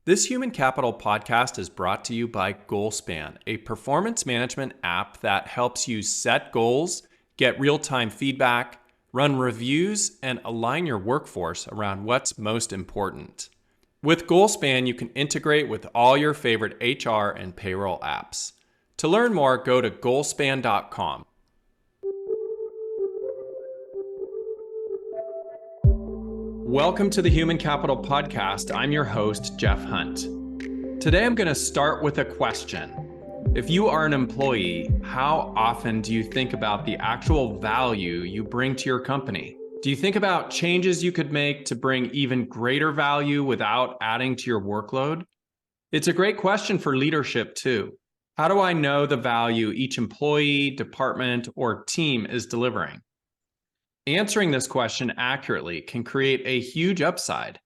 This Human Capital podcast is brought to you by GoalSpan, a performance management app that helps you set goals, get real-time feedback, run reviews, and align your workforce around what's most important. With GoalSpan, you can integrate with all your favorite HR and payroll apps. To learn more, go to goalspan.com. Welcome to the Human Capital Podcast. I'm your host, Jeff Hunt. Today, I'm going to start with a question. If you are an employee, how often do you think about the actual value you bring to your company? Do you think about changes you could make to bring even greater value without adding to your workload? It's a great question for leadership, too. How do I know the value each employee, department, or team is delivering? Answering this question accurately can create a huge upside.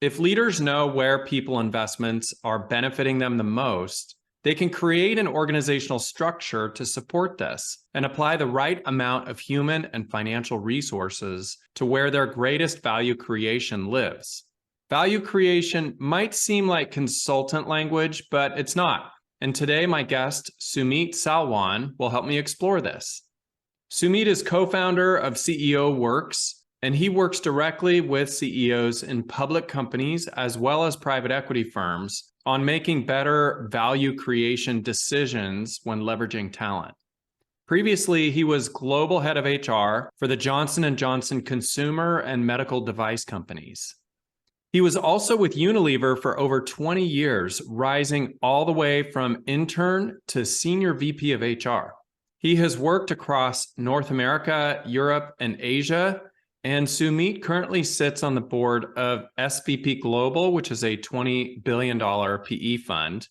If leaders know where people investments are benefiting them the most, they can create an organizational structure to support this and apply the right amount of human and financial resources to where their greatest value creation lives. Value creation might seem like consultant language, but it's not. And today, my guest, Sumeet Salwan, will help me explore this. Sumeet is co-founder of CEO Works, and he works directly with CEOs in public companies as well as private equity firms on making better value creation decisions when leveraging talent. Previously, he was global head of HR for the Johnson & Johnson consumer and medical device companies. He was also with Unilever for over 20 years, rising all the way from intern to senior VP of HR. He has worked across North America, Europe, and Asia, and Sumeet currently sits on the board of SVP Global, which is a $20 billion PE fund,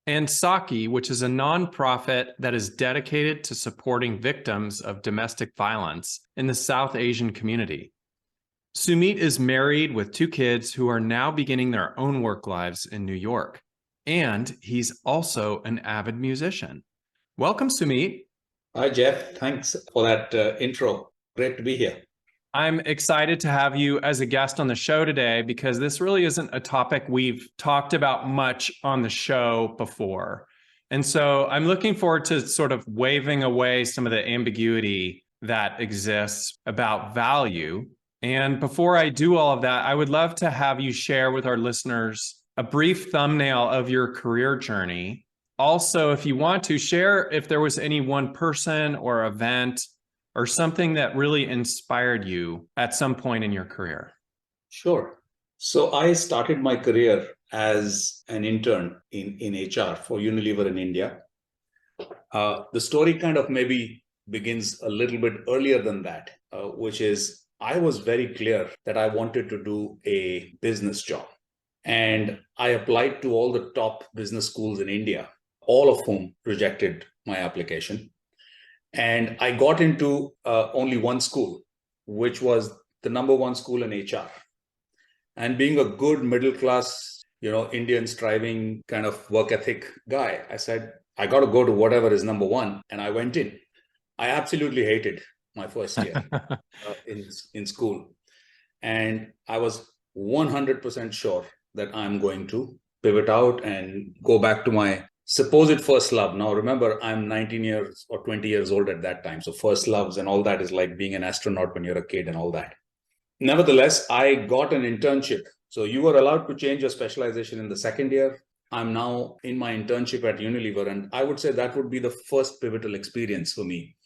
and Saki, which is a nonprofit that is dedicated to supporting victims of domestic violence in the South Asian community. Sumeet is married with 2 kids who are now beginning their own work lives in New York, and he's also an avid musician. Welcome, Sumeet. Hi, Jeff. Thanks for that intro. Great to be here. I'm excited to have you as a guest on the show today because this really isn't a topic we've talked about much on the show before. And so I'm looking forward to sort of waving away some of the ambiguity that exists about value. And before I do all of that, I would love to have you share with our listeners a brief thumbnail of your career journey. Also, if you want to share if there was any one person or event or something that really inspired you at some point in your career. Sure. So I started my career as an intern in HR for Unilever in India. The story kind of maybe begins a little bit earlier than that, which is I was very clear that I wanted to do a business job. And I applied to all the top business schools in India, all of whom rejected my application. And I got into only one school, which was the number one school in HR. And being a good middle class, Indian striving kind of work ethic guy, I said, I got to go to whatever is number one. And I went in. I absolutely hated my first year in school. And I was 100% sure that I'm going to pivot out and go back to my supposed first love. Now, remember, I'm 19 years or 20 years old at that time. So first loves and all that is like being an astronaut when you're a kid and all that. Nevertheless, I got an internship. So you were allowed to change your specialization in the second year. I'm now in my internship at Unilever. And I would say that would be the first pivotal experience for me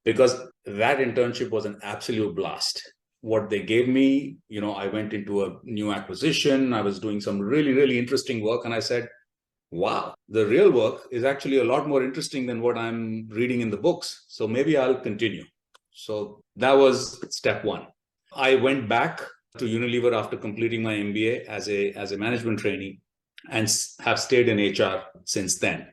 because that internship was an absolute blast. What they gave me, I went into a new acquisition. I was doing some really, really interesting work. And I said, wow, the real work is actually a lot more interesting than what I'm reading in the books. So maybe I'll continue. So that was step one. I went back to Unilever after completing my MBA as a management trainee and have stayed in HR since then.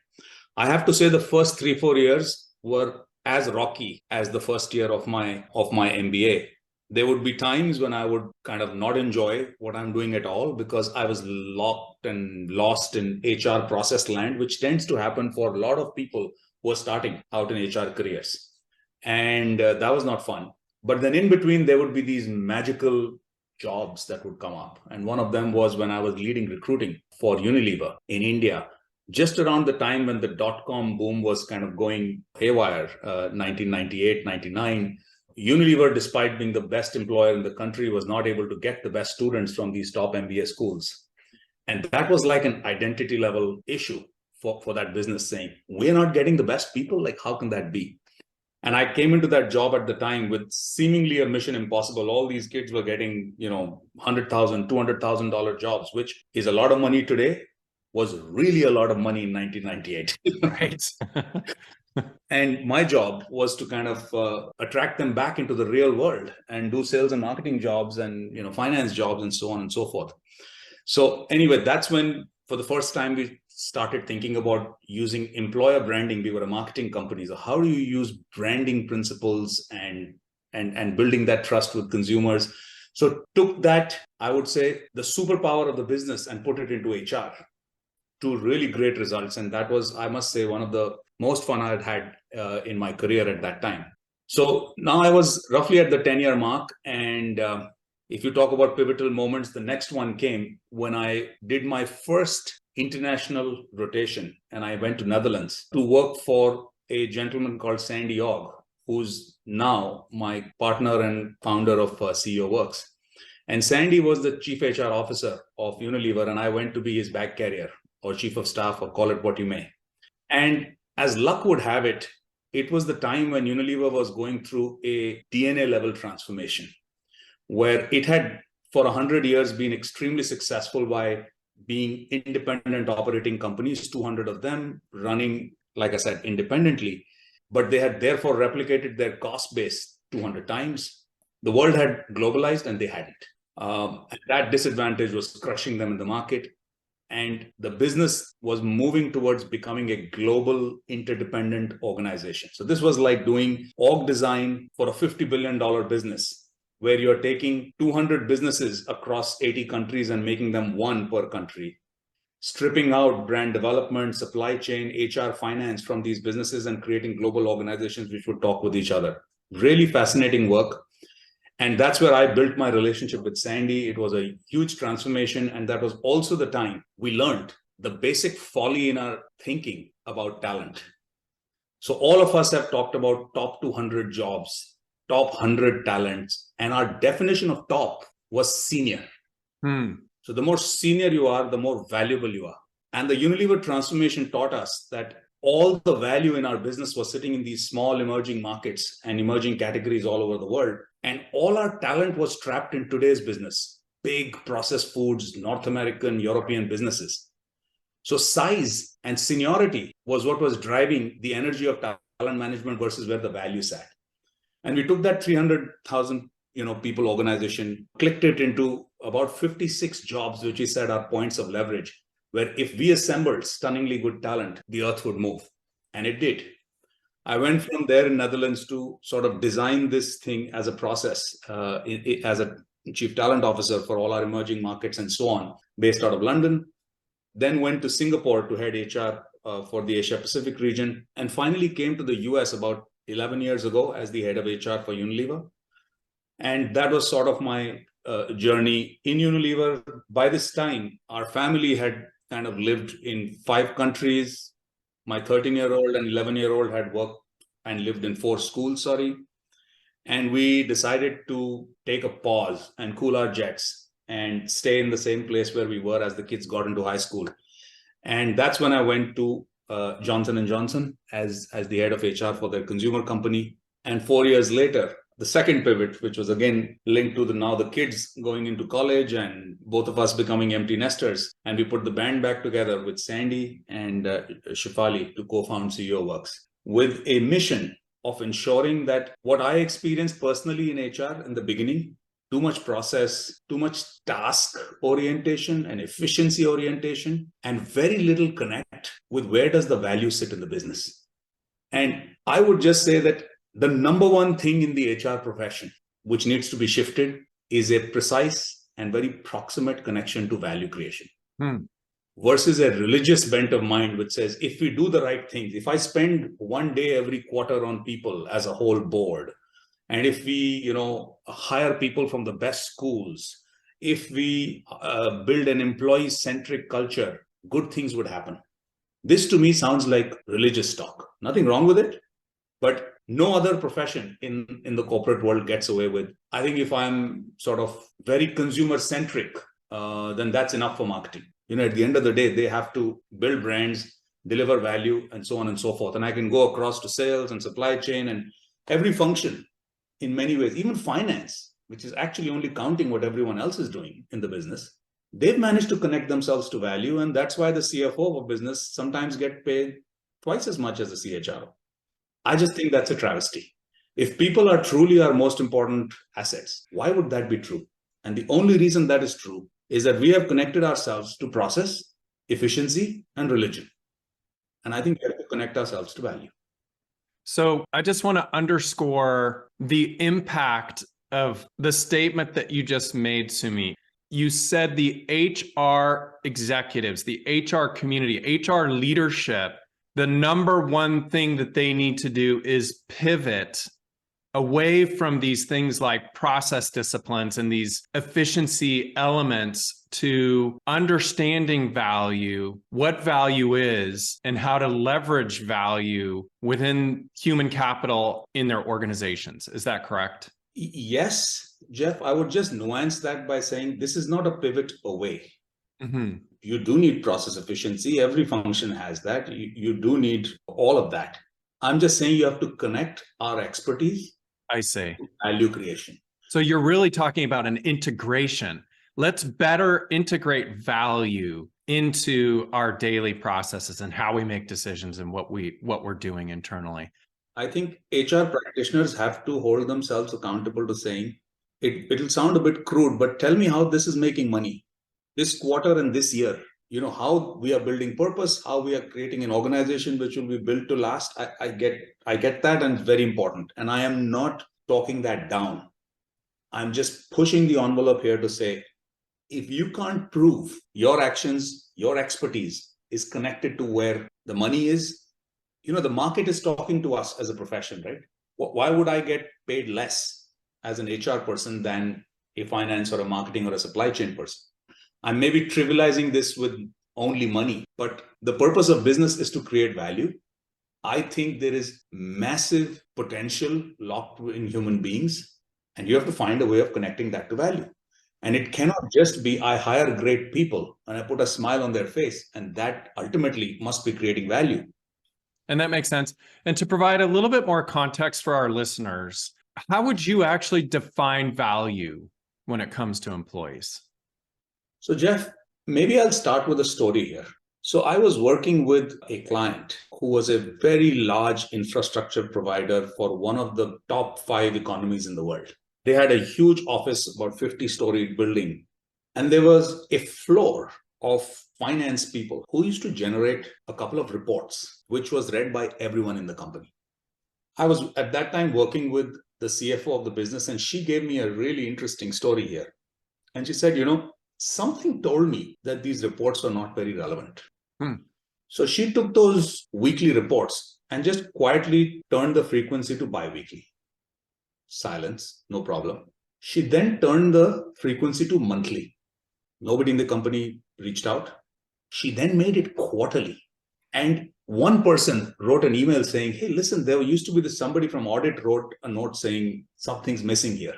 I have to say the first 3-4 years were as rocky as the first year of my MBA. There would be times when I would kind of not enjoy what I'm doing at all because I was locked and lost in HR process land, which tends to happen for a lot of people who are starting out in HR careers. And that was not fun. But then in between, there would be these magical jobs that would come up. And one of them was when I was leading recruiting for Unilever in India, just around the time when the dot-com boom was kind of going haywire, 1998, 99. Unilever, despite being the best employer in the country, was not able to get the best students from these top MBA schools. And that was like an identity level issue for that business, saying, we're not getting the best people. Like, how can that be? And I came into that job at the time with seemingly a mission impossible. All these kids were getting, $100,000, $200,000 jobs, which is a lot of money today, was really a lot of money in 1998. Right. And my job was to kind of attract them back into the real world and do sales and marketing jobs and finance jobs and so on and so forth. So anyway, that's when for the first time we started thinking about using employer branding. We were a marketing company. So how do you use branding principles and building that trust with consumers? So took that, I would say, the superpower of the business and put it into HR to really great results. And that was, I must say, one of the most fun I had in my career at that time. So now I was roughly at the 10-year mark. And if you talk about pivotal moments, the next one came when I did my first international rotation. And I went to Netherlands to work for a gentleman called Sandy Ogg, who's now my partner and founder of CEO Works. And Sandy was the chief HR officer of Unilever, and I went to be his bag carrier or chief of staff, or call it what you may. And as luck would have it, it was the time when Unilever was going through a DNA level transformation, where it had for 100 years been extremely successful by being independent operating companies, 200 of them running, like I said, independently. But they had therefore replicated their cost base 200 times. The world had globalized and they hadn't. And that disadvantage was crushing them in the market. And the business was moving towards becoming a global interdependent organization. So this was like doing org design for a $50 billion business, where you're taking 200 businesses across 80 countries and making them one per country, stripping out brand development, supply chain, HR, finance from these businesses and creating global organizations which would talk with each other. Really fascinating work. And that's where I built my relationship with Sandy. It was a huge transformation. And that was also the time we learned the basic folly in our thinking about talent. So all of us have talked about top 200 jobs, top 100 talents. And our definition of top was senior. So the more senior you are, the more valuable you are. And the Unilever transformation taught us that all the value in our business was sitting in these small emerging markets and emerging categories all over the world. And all our talent was trapped in today's business, big processed foods, North American, European businesses. So size and seniority was what was driving the energy of talent management versus where the value sat. And we took that 300,000 people organization, clicked it into about 56 jobs, which we said are points of leverage, where if we assembled stunningly good talent, the earth would move. And it did. I went from there in Netherlands to sort of design this thing as a process, as a chief talent officer for all our emerging markets and so on, based out of London. Then went to Singapore to head HR for the Asia Pacific region, and finally came to the US about 11 years ago as the head of HR for Unilever. And that was sort of my journey in Unilever. By this time, our family had kind of lived in 5 countries. My 13-year-old and 11-year-old had worked and lived in 4 schools, And we decided to take a pause and cool our jets and stay in the same place where we were as the kids got into high school. And that's when I went to Johnson & Johnson as the head of HR for their consumer company. And 4 years later, the second pivot, which was again linked to now the kids going into college and both of us becoming empty nesters. And we put the band back together with Sandy and Shefali to co-found CEO Works with a mission of ensuring that what I experienced personally in HR in the beginning, too much process, too much task orientation and efficiency orientation, and very little connect with where does the value sit in the business. And I would just say that the number one thing in the HR profession, which needs to be shifted, is a precise and very proximate connection to value creation. Versus a religious bent of mind, which says, if we do the right things, if I spend 1 day every quarter on people as a whole board, and if we, hire people from the best schools, if we build an employee-centric culture, good things would happen. This to me sounds like religious talk. Nothing wrong with it, but no other profession in the corporate world gets away with. I think if I'm sort of very consumer-centric, then that's enough for marketing. At the end of the day, they have to build brands, deliver value, and so on and so forth. And I can go across to sales and supply chain and every function in many ways, even finance, which is actually only counting what everyone else is doing in the business. They've managed to connect themselves to value. And that's why the CFO of a business sometimes get paid twice as much as the CHRO. I just think that's a travesty. If people are truly our most important assets, why would that be true? And the only reason that is true is that we have connected ourselves to process, efficiency, and religion. And I think we have to connect ourselves to value. So I just want to underscore the impact of the statement that you just made, Sumeet. You said the HR executives, the HR community, HR leadership, the number one thing that they need to do is pivot away from these things like process disciplines and these efficiency elements to understanding value, what value is, and how to leverage value within human capital in their organizations. Is that correct? Yes, Jeff, I would just nuance that by saying this is not a pivot away. Mm-hmm. You do need process efficiency. Every function has that. You do need all of that. I'm just saying you have to connect our expertise. I see. Value creation. So you're really talking about an integration. Let's better integrate value into our daily processes and how we make decisions and what we're doing internally. I think HR practitioners have to hold themselves accountable to saying, it'll sound a bit crude, but tell me how this is making money this quarter and this year. How we are building purpose, how we are creating an organization which will be built to last. I get that, and it's very important. And I am not talking that down. I'm just pushing the envelope here to say, if you can't prove your actions, your expertise is connected to where the money is, the market is talking to us as a profession, right? Why would I get paid less as an HR person than a finance or a marketing or a supply chain person? I'm maybe trivializing this with only money, but the purpose of business is to create value. I think there is massive potential locked in human beings, and you have to find a way of connecting that to value. And it cannot just be, I hire great people and I put a smile on their face, and that ultimately must be creating value. And that makes sense. And to provide a little bit more context for our listeners, how would you actually define value when it comes to employees? So, Jeff, maybe I'll start with a story here. So I was working with a client who was a very large infrastructure provider for one of the top 5 economies in the world. They had a huge office, about 50-story building. And there was a floor of finance people who used to generate a couple of reports, which was read by everyone in the company. I was at that time working with the CFO of the business, and she gave me a really interesting story here. And she said, something told me that these reports are not very relevant. So she took those weekly reports and just quietly turned the frequency to bi-weekly. Silence, no problem. She then turned the frequency to monthly. Nobody in the company reached out. She then made it quarterly. And one person wrote an email saying, hey, listen, there used to be somebody from audit wrote a note saying something's missing here.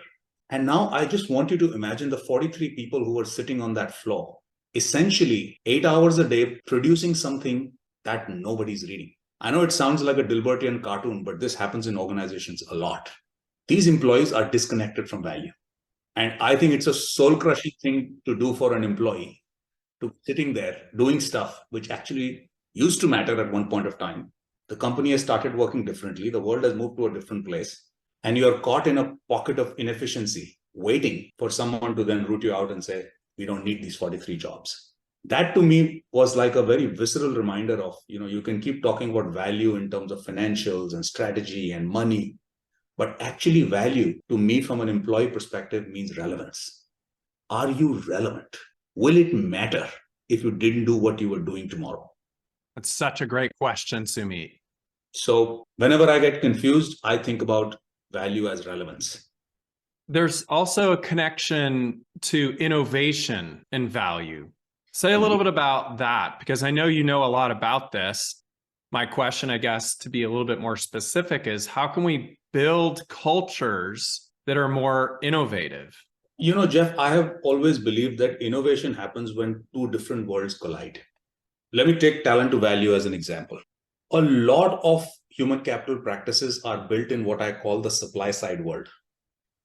And now I just want you to imagine the 43 people who were sitting on that floor, essentially 8 hours a day producing something that nobody's reading. I know it sounds like a Dilbertian cartoon, but this happens in organizations a lot. These employees are disconnected from value. And I think it's a soul-crushing thing to do for an employee, to be sitting there doing stuff which actually used to matter at one point of time. The company has started working differently. The world has moved to a different place. And you're caught in a pocket of inefficiency, waiting for someone to then root you out and say, we don't need these 43 jobs. That to me was like a very visceral reminder of, you can keep talking about value in terms of financials and strategy and money, but actually value to me from an employee perspective means relevance. Are you relevant? Will it matter if you didn't do what you were doing tomorrow? That's such a great question, Sumeet. So whenever I get confused, I think about value as relevance. There's also a connection to innovation and value. Say a little bit about that, because I know you know a lot about this. My question, I guess, to be a little bit more specific is how can we build cultures that are more innovative? Jeff, I have always believed that innovation happens when two different worlds collide. Let me take talent to value as an example. A lot of human capital practices are built in what I call the supply side world.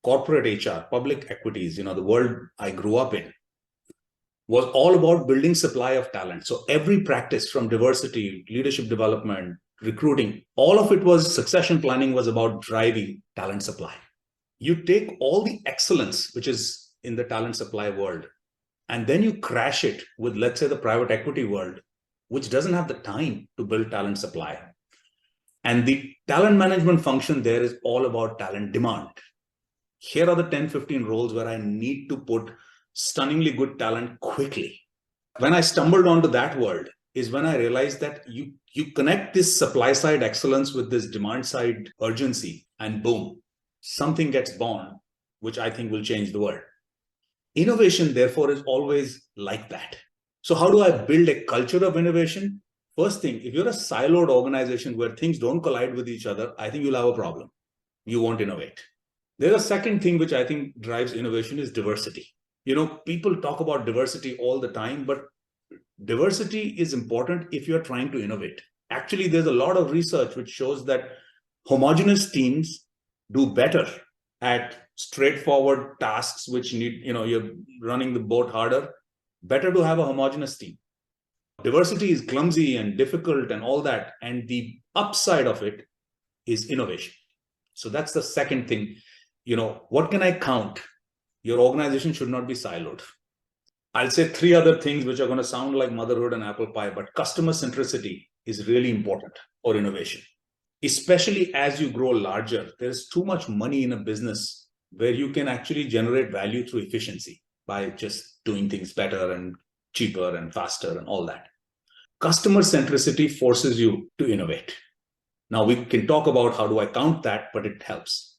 Corporate HR, public equities, the world I grew up in, was all about building supply of talent. So every practice from diversity, leadership development, recruiting, all of it was succession planning was about driving talent supply. You take all the excellence, which is in the talent supply world, and then you crash it with, let's say, the private equity world, which doesn't have the time to build talent supply. And the talent management function there is all about talent demand. Here are the 10, 15 roles where I need to put stunningly good talent quickly. When I stumbled onto that world is when I realized that you connect this supply side excellence with this demand side urgency, and boom, something gets born, which I think will change the world. Innovation, therefore, is always like that. So how do I build a culture of innovation? First thing, if you're a siloed organization where things don't collide with each other, I think you'll have a problem. You won't innovate. There's a second thing which I think drives innovation is diversity. People talk about diversity all the time, but diversity is important if you're trying to innovate. Actually, there's a lot of research which shows that homogeneous teams do better at straightforward tasks which need, you're running the boat harder. Better to have a homogeneous team. Diversity is clumsy and difficult and all that. And the upside of it is innovation. So that's the second thing. What can I count? Your organization should not be siloed. I'll say three other things which are going to sound like motherhood and apple pie, but customer centricity is really important for innovation. Especially as you grow larger, there's too much money in a business where you can actually generate value through efficiency by just doing things better and cheaper and faster and all that. Customer centricity forces you to innovate. Now we can talk about how do I count that, but it helps.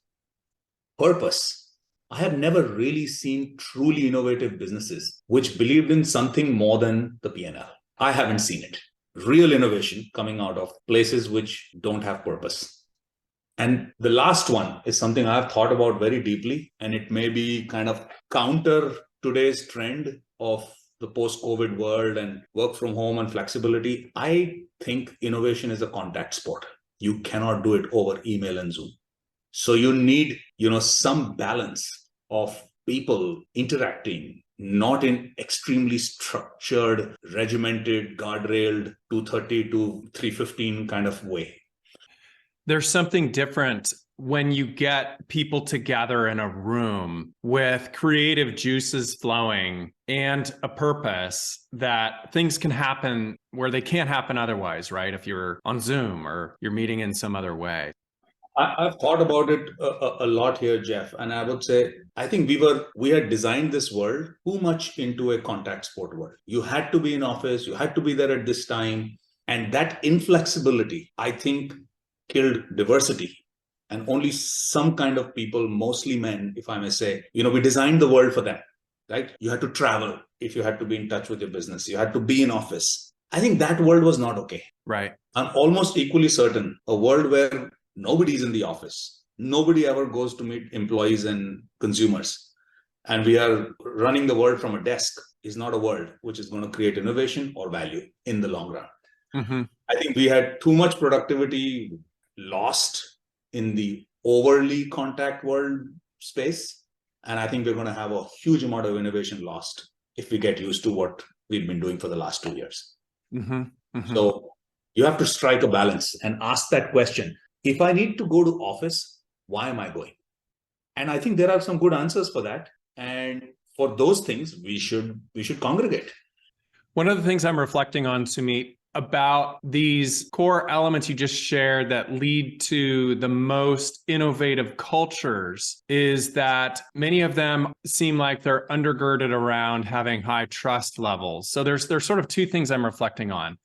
Purpose. I have never really seen truly innovative businesses which believed in something more than the P&L. I haven't seen it. Real innovation coming out of places which don't have purpose. And the last one is something I've thought about very deeply, and it may be kind of counter today's trend of the post-COVID world and work from home and flexibility. I think innovation is a contact sport. You cannot do it over email and Zoom. So you need, some balance of people interacting, not in extremely structured, regimented, guardrailed 230 to 315 kind of way. There's something different when you get people together in a room with creative juices flowing and a purpose that things can happen where they can't happen otherwise, right? If you're on Zoom or you're meeting in some other way. I've thought about it a lot here, Jeff, and I would say I think we had designed this world too much into a contact sport world. You had to be in office, you had to be there at this time, and that inflexibility, I think, killed diversity. And only some kind of people, mostly men, if I may say, we designed the world for them, right? You had to travel if you had to be in touch with your business. You had to be in office. I think that world was not okay. Right. I'm almost equally certain a world where nobody's in the office. Nobody ever goes to meet employees and consumers. And we are running the world from a desk is not a world which is going to create innovation or value in the long run. Mm-hmm. I think we had too much productivity lost in the overly contact world space. And I think we're going to have a huge amount of innovation lost if we get used to what we've been doing for the last 2 years. Mm-hmm. Mm-hmm. So you have to strike a balance and ask that question. If I need to go to office, why am I going? And I think there are some good answers for that. And for those things, we should congregate. One of the things I'm reflecting on, Sumeet, about these core elements you just shared that lead to the most innovative cultures is that many of them seem like they're undergirded around having high trust levels. So there's sort of two things I'm reflecting on.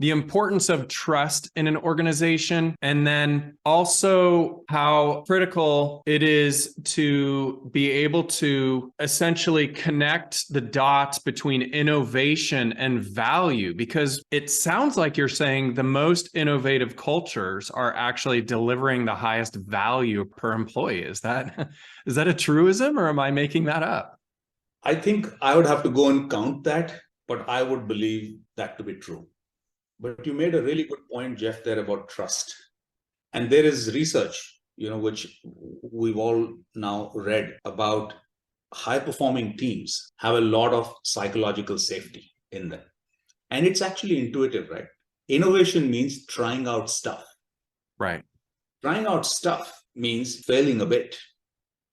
the importance of trust in an organization, and then also how critical it is to be able to essentially connect the dots between innovation and value, because it sounds like you're saying the most innovative cultures are actually delivering the highest value per employee. Is that a truism, or am I making that up? I think I would have to go and count that, but I would believe that to be true. But you made a really good point, Jeff, there about trust. And there is research, which we've all now read about. High performing teams have a lot of psychological safety in them. And it's actually intuitive, right? Innovation means trying out stuff. Right. Trying out stuff means failing a bit.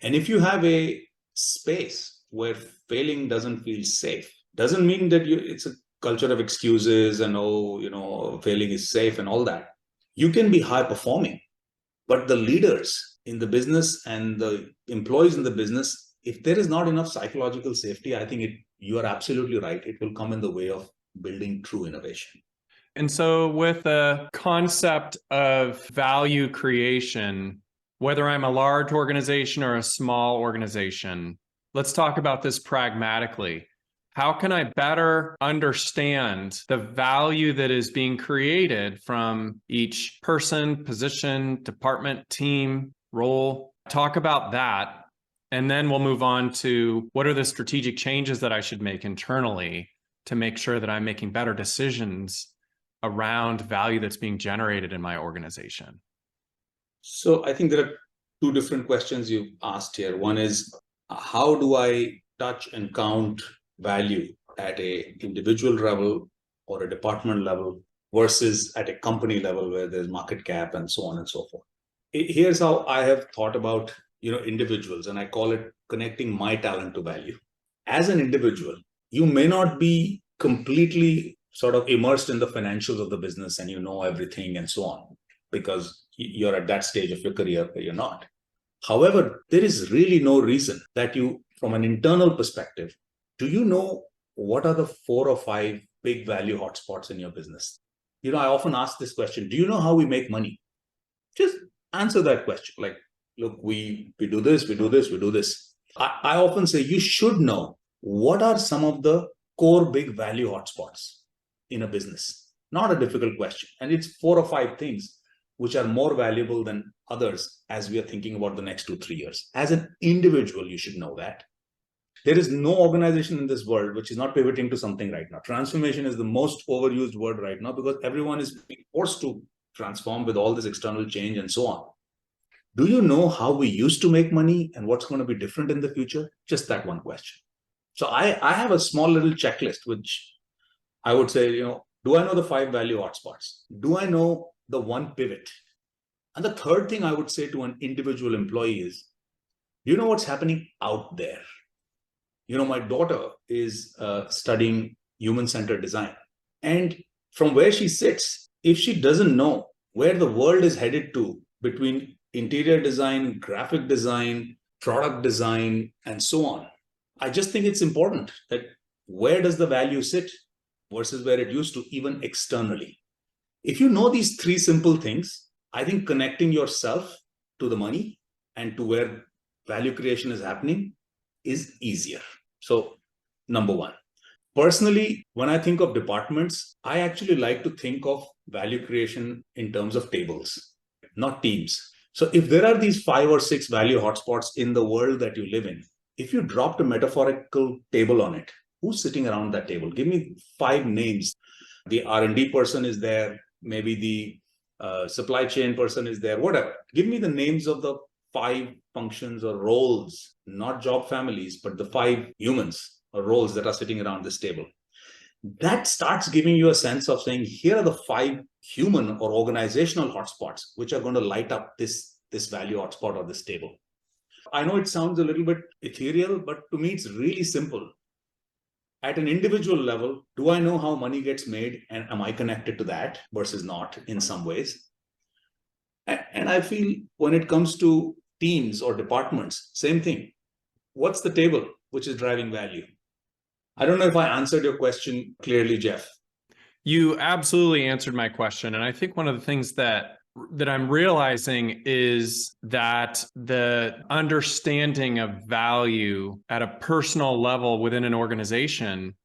And if you have a space where failing doesn't feel safe, doesn't mean that it's a culture of excuses and failing is safe and all that. You can be high performing, but the leaders in the business and the employees in the business, if there is not enough psychological safety, I think you are absolutely right. It will come in the way of building true innovation. And so with the concept of value creation, whether I'm a large organization or a small organization, let's talk about this pragmatically. How can I better understand the value that is being created from each person, position, department, team, role? Talk about that. And then we'll move on to what are the strategic changes that I should make internally to make sure that I'm making better decisions around value that's being generated in my organization. So I think there are two different questions you've asked here. One is, how do I touch and count value at a individual level or a department level versus at a company level where there's market cap and so on and so forth? Here's how I have thought about individuals, and I call it connecting my talent to value. As an individual, you may not be completely sort of immersed in the financials of the business and you know everything and so on, because you're at that stage of your career where you're not. However, there is really no reason that you, from an internal perspective, do you know what are the 4 or 5 big value hotspots in your business? I often ask this question, do you know how we make money? Just answer that question. Like, look, we do this, we do this, we do this. I often say you should know what are some of the core big value hotspots in a business. Not a difficult question. And it's 4 or 5 things which are more valuable than others as we are thinking about the next 2-3 years. As an individual, you should know that. There is no organization in this world which is not pivoting to something right now. Transformation is the most overused word right now because everyone is being forced to transform with all this external change and so on. Do you know how we used to make money and what's going to be different in the future? Just that one question. So I have a small little checklist, which I would say, do I know the 5 value hotspots? Do I know the one pivot? And the third thing I would say to an individual employee is, do you know what's happening out there? My daughter is studying human-centered design. And from where she sits, if she doesn't know where the world is headed to between interior design, graphic design, product design, and so on, I just think it's important that where does the value sit versus where it used to, even externally. If you know these 3 simple things, I think connecting yourself to the money and to where value creation is happening is easier. So, number 1. Personally, when I think of departments, I actually like to think of value creation in terms of tables, not teams. So if there are these 5 or 6 value hotspots in the world that you live in, if you dropped a metaphorical table on it, who's sitting around that table? Give me 5 names. The R&D person is there. Maybe the supply chain person is there, whatever. Give me the names of the 5 functions or roles, not job families, but the 5 humans or roles that are sitting around this table. That starts giving you a sense of saying, here are the 5 human or organizational hotspots, which are going to light up this value hotspot or this table. I know it sounds a little bit ethereal, but to me, it's really simple. At an individual level, do I know how money gets made? And am I connected to that versus not in some ways? And I feel when it comes to teams or departments, same thing. What's the table which is driving value? I don't know if I answered your question clearly, Jeff. You absolutely answered my question. And I think one of the things that I'm realizing is that the understanding of value at a personal level within an organization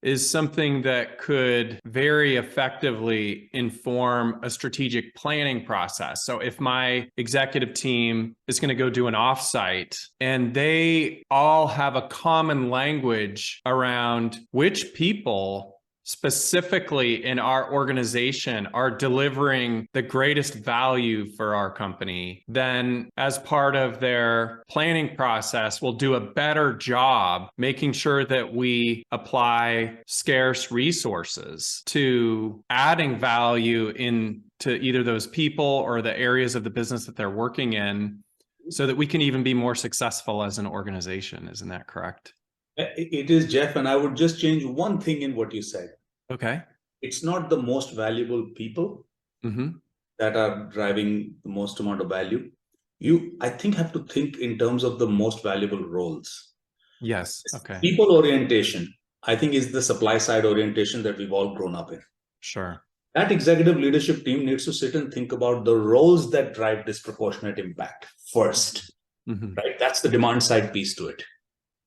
is something that could very effectively inform a strategic planning process. So if my executive team is going to go do an offsite and they all have a common language around which people specifically in our organization are delivering the greatest value for our company, then as part of their planning process, we'll do a better job making sure that we apply scarce resources to adding value into either those people or the areas of the business that they're working in so that we can even be more successful as an organization. Isn't that correct? It is, Jeff, and I would just change one thing in what you said. Okay. It's not the most valuable people that are driving the most amount of value. You, I think, have to think in terms of the most valuable roles. Yes. Okay. People orientation, I think, is the supply side orientation that we've all grown up in. Sure. That executive leadership team needs to sit and think about the roles that drive disproportionate impact first. Right? That's the demand side piece to it.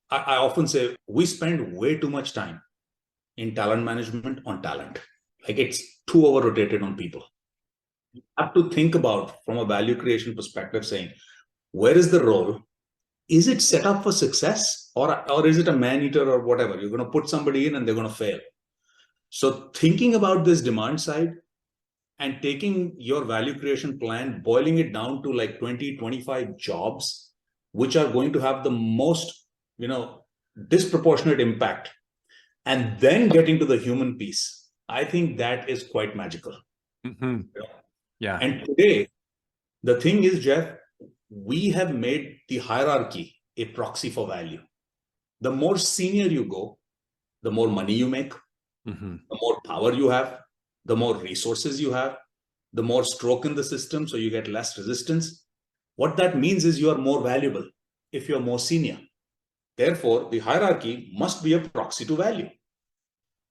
I often say we spend way too much time in talent management on talent. Like it's too over rotated on people. You have to think about from a value creation perspective saying, where is the role? Is it set up for success or is it a man eater or whatever? You're going to put somebody in and they're going to fail. So thinking about this demand side and taking your value creation plan, boiling it down to like 20, 25 jobs, which are going to have the most, disproportionate impact, and then getting to the human piece, I think that is quite magical. Yeah. And today, the thing is, Jeff, we have made the hierarchy a proxy for value. The more senior you go, the more money you make, the more power you have, the more resources you have, the more stroke in the system, so you get less resistance. What that means is you are more valuable if you're more senior. Therefore, the hierarchy must be a proxy to value.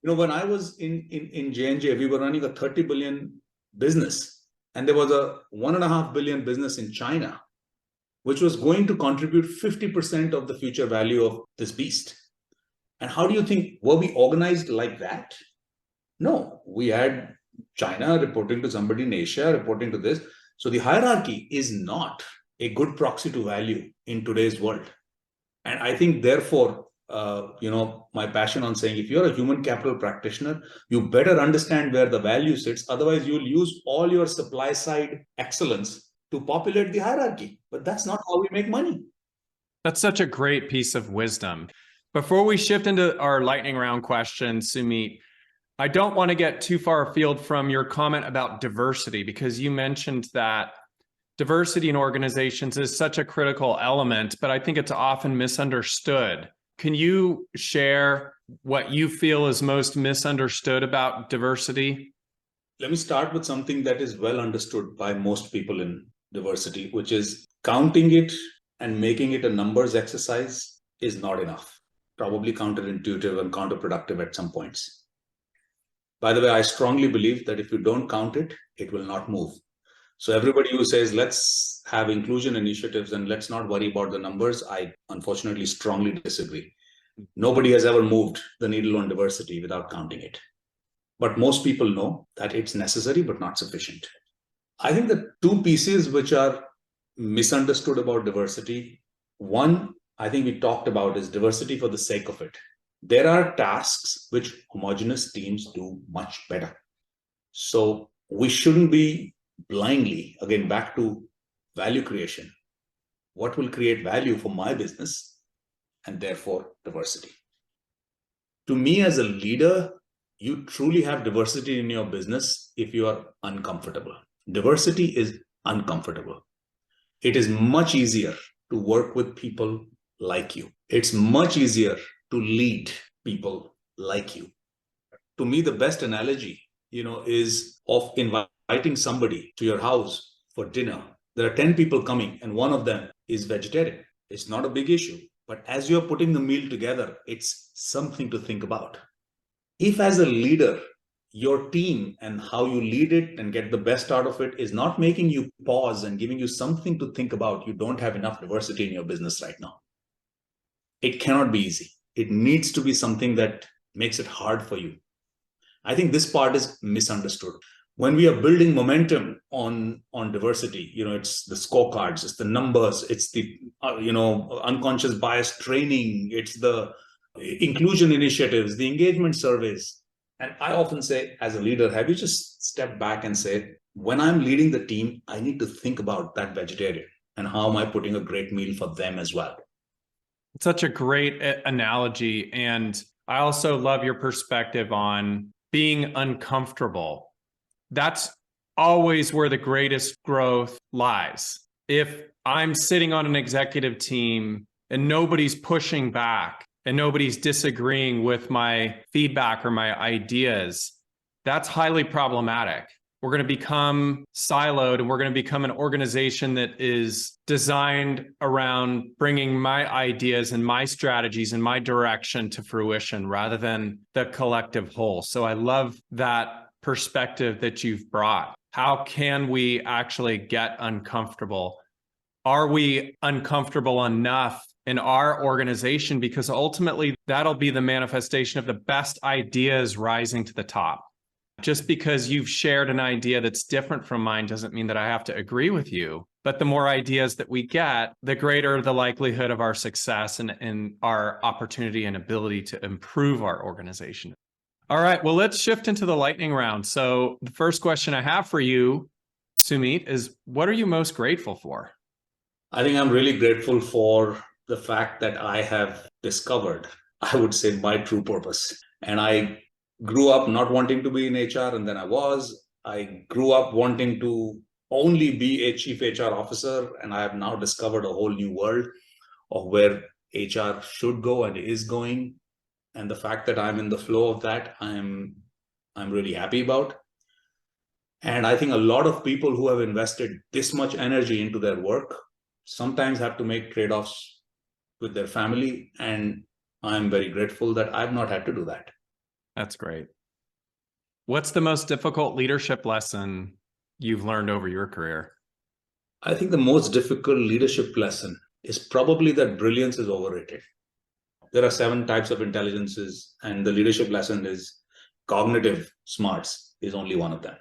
When I was in J&J, we were running a 30 billion business, and there was a 1.5 billion business in China, which was going to contribute 50% of the future value of this beast. And how do you think, were we organized like that? No, we had China reporting to somebody in Asia, reporting to this. So the hierarchy is not a good proxy to value in today's world. And I think, therefore, my passion on saying, if you're a human capital practitioner, you better understand where the value sits. Otherwise, you'll use all your supply side excellence to populate the hierarchy. But that's not how we make money. That's such a great piece of wisdom. Before we shift into our lightning round questions, Sumeet, I don't want to get too far afield from your comment about diversity, because you mentioned that diversity in organizations is such a critical element, but I think it's often misunderstood. Can you share what you feel is most misunderstood about diversity? Let me start with something that is well understood by most people in diversity, which is counting it and making it a numbers exercise is not enough. Probably counterintuitive and counterproductive at some points. By the way, I strongly believe that if you don't count it, it will not move. So everybody who says, let's have inclusion initiatives and let's not worry about the numbers, I unfortunately strongly disagree. Nobody has ever moved the needle on diversity without counting it. But most people know that it's necessary, but not sufficient. I think the two pieces which are misunderstood about diversity, one, I think we talked about, is diversity for the sake of it. There are tasks which homogeneous teams do much better. So we shouldn't be blindly, again, back to value creation. What will create value for my business, and therefore diversity? To me, as a leader, you truly have diversity in your business if you are uncomfortable. Diversity is uncomfortable. It is much easier to work with people like you. It's much easier to lead people like you. To me, the best analogy, is of inviting somebody to your house for dinner. There are 10 people coming and one of them is vegetarian. It's not a big issue. But as you're putting the meal together, it's something to think about. If as a leader, your team and how you lead it and get the best out of it is not making you pause and giving you something to think about, you don't have enough diversity in your business right now. It cannot be easy. It needs to be something that makes it hard for you. I think this part is misunderstood. When we are building momentum on diversity, it's the scorecards, it's the numbers, it's the unconscious bias training, it's the inclusion initiatives, the engagement surveys. And I often say, as a leader, have you just stepped back and said, when I'm leading the team, I need to think about that vegetarian and how am I putting a great meal for them as well. It's such a great analogy. And I also love your perspective on being uncomfortable. That's always where the greatest growth lies. If I'm sitting on an executive team and nobody's pushing back and nobody's disagreeing with my feedback or my ideas, that's highly problematic. We're going to become siloed and we're going to become an organization that is designed around bringing my ideas and my strategies and my direction to fruition rather than the collective whole. So I love that perspective that you've brought. How can we actually get uncomfortable? Are we uncomfortable enough in our organization? Because ultimately that'll be the manifestation of the best ideas rising to the top. Just because you've shared an idea that's different from mine doesn't mean that I have to agree with you. But the more ideas that we get, the greater the likelihood of our success and our opportunity and ability to improve our organization. All right, well, let's shift into the lightning round. So the first question I have for you, Sumeet, is what are you most grateful for? I think I'm really grateful for the fact that I have discovered, I would say, my true purpose. And I grew up not wanting to be in HR, and then I was. I grew up wanting to only be a chief HR officer, and I have now discovered a whole new world of where HR should go and is going. And the fact that I'm in the flow of that, I'm really happy about. And I think a lot of people who have invested this much energy into their work sometimes have to make trade-offs with their family. And I'm very grateful that I've not had to do that. That's great. What's the most difficult leadership lesson you've learned over your career? I think the most difficult leadership lesson is probably that brilliance is overrated. There are 7 types of intelligences, and the leadership lesson is cognitive smarts is only one of them.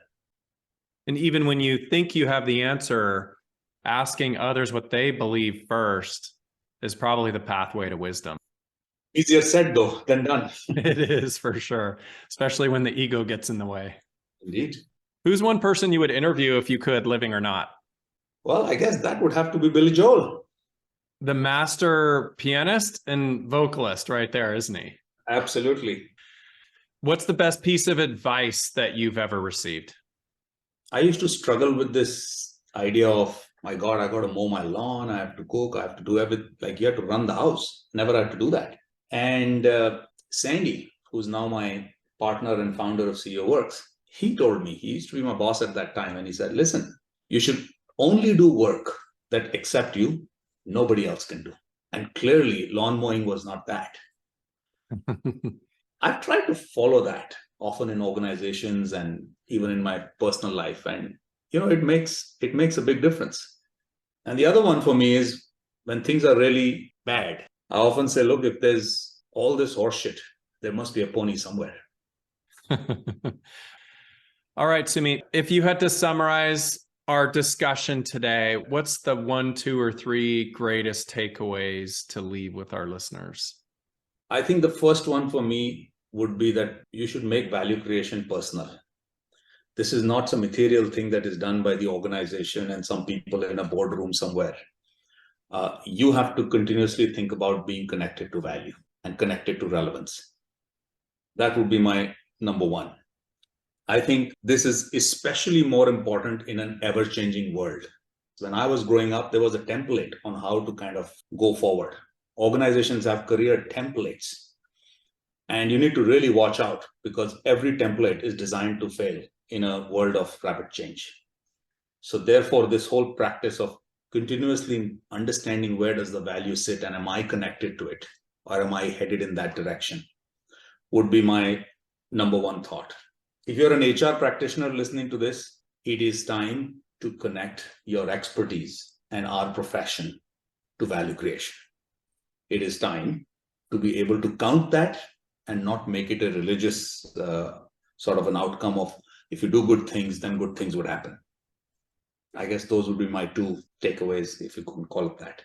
And even when you think you have the answer, asking others what they believe first is probably the pathway to wisdom. Easier said, though, than done. It is, for sure, especially when the ego gets in the way. Indeed. Who's one person you would interview if you could, living or not? Well, I guess that would have to be Billy Joel. The master pianist and vocalist right there, isn't he? Absolutely. What's the best piece of advice that you've ever received? I used to struggle with this idea of, my God, I got to mow my lawn, I have to cook, I have to do everything. Like, you have to run the house. Never had to do that. And Sandy, who's now my partner and founder of CEO Works, he told me, he used to be my boss at that time, and he said, listen, you should only do work that except you, nobody else can do. And clearly, lawn mowing was not that. I've tried to follow that often in organizations and even in my personal life. And, it makes a big difference. And the other one for me is when things are really bad, I often say, look, if there's all this horseshit, there must be a pony somewhere. All right, Sumeet, if you had to summarize our discussion today, what's the 1, 2, or 3 greatest takeaways to leave with our listeners? I think the first one for me would be that you should make value creation personal. This is not some ethereal thing that is done by the organization and some people in a boardroom somewhere. You have to continuously think about being connected to value and connected to relevance. That would be my number one. I think this is especially more important in an ever-changing world. When I was growing up, there was a template on how to kind of go forward. Organizations have career templates, and you need to really watch out because every template is designed to fail in a world of rapid change. So therefore, this whole practice of continuously understanding where does the value sit and am I connected to it or am I headed in that direction would be my number one thought. If you're an HR practitioner listening to this, it is time to connect your expertise and our profession to value creation. It is time to be able to count that and not make it a religious sort of an outcome of if you do good things, then good things would happen. I guess those would be my two takeaways, if you could call it that.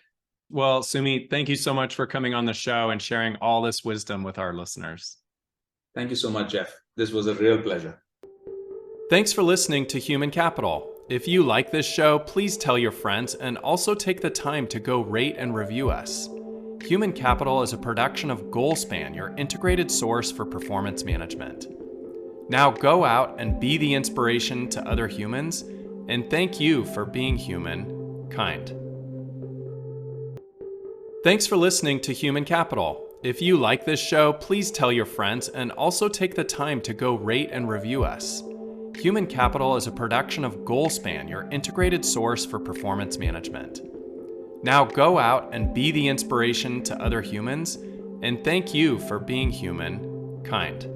Well, Sumeet, thank you so much for coming on the show and sharing all this wisdom with our listeners. Thank you so much, Jeff. This was a real pleasure. Thanks for listening to Human Capital. If you like this show, please tell your friends and also take the time to go rate and review us. Human Capital is a production of GoalSpan, your integrated source for performance management. Now go out and be the inspiration to other humans, and thank you for being human, kind. Thanks for listening to Human Capital. If you like this show, please tell your friends and also take the time to go rate and review us. Human Capital is a production of GoalSpan, your integrated source for performance management. Now go out and be the inspiration to other humans, and thank you for being human, kind.